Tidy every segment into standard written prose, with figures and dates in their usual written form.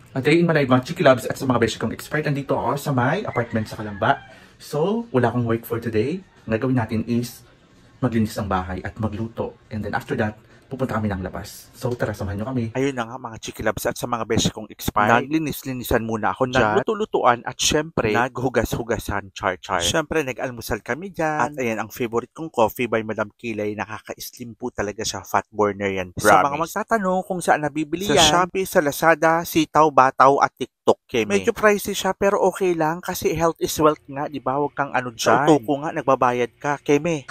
A day in my life, mga Chiki Loves at sa mga beshi kong expired. Andito ako sa my apartment sa Kalamba. So, wala akong work for today. Ang gagawin natin is maglinis ng bahay at magluto. And then after that, pupunta kami ng labas. So, tara, samahan nyo kami. Ayun na nga mga Chiki Loves at sa mga beshi kong expired. Naglinis-linisan muna ako dyan. Nagluto-lutuan at syempre, naghugas-hugasan char-char. Syempre, nag-almusal kami dyan. At ayan, ang favorite kong coffee by Madam Kilay. Nakaka-slim po talaga siya. Fat burner yan. Promise. Sa mga magtatanong kung saan nabibili yan, sa Shopee, sa Lazada, Sitaw, Bataw at TikTok. Medyo pricey siya pero okay lang kasi health is wealth nga, di ba? Huwag kang ano dyan. Sa Toko nga, nagbabayad ka. Keme.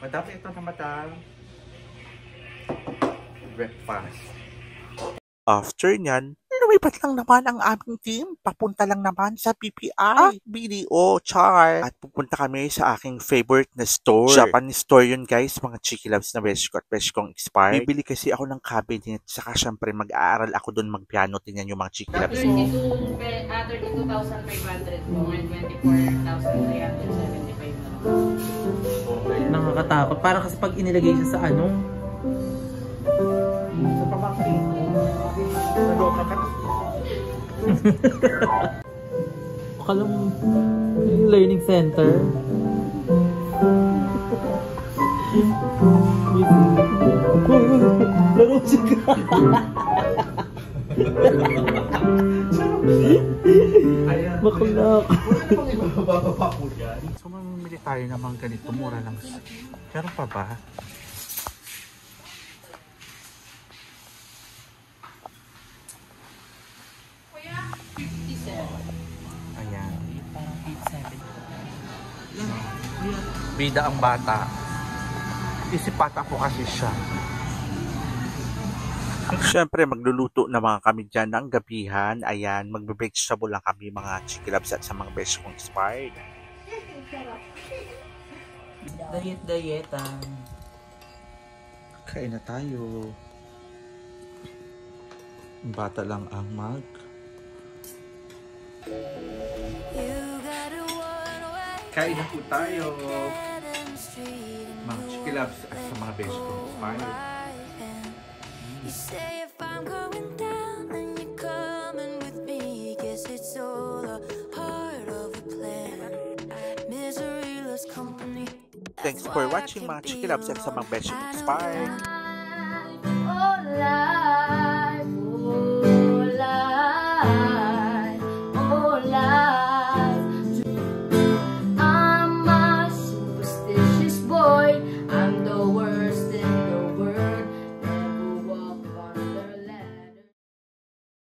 Madami ito na madam. Breakfast. After nyan, lumipat lang naman ang aming team. Papunta lang naman sa PPI. BDO, char. At pupunta kami sa aking favorite na store. Japanese store yun guys, mga Chiki Loves na beshi ko at beshi kong expired. Bibili kasi ako ng cabinet. Saka syempre mag-aaral ako doon magpiano. Tingnan yung mga Chiki Loves. 32,500 po and 24,375 Nakakatakot. Parang kasi pag inilagay siya sa ano, Sa pamangkin ko, naloka ka na. akala mo yung learning center. Laro siya ka. Ayan. Makulak. So, mamimili tayo ng mga ganito. Mura lang. Pero pa ba? Kuya, 57. Ayan. Parang 87. Bida ang bata. Isip bata ko kasi siya. Siyempre, magluluto na mga kami dyan ng gabihan. Ayan, magbe-vegetable lang kami mga Chiki Loves at sa mga beshi kong expired. Diet. Kain na tayo. Bata lang ang mag. Kain na po tayo. Mga Chiki Loves at sa mga beshi kong expired. You say if I'm going down, then you're coming with me. Guess it's all a part of the plan. Misery loves company. Thanks for watching mga Chiki Loves at sa mga beshi kong expired.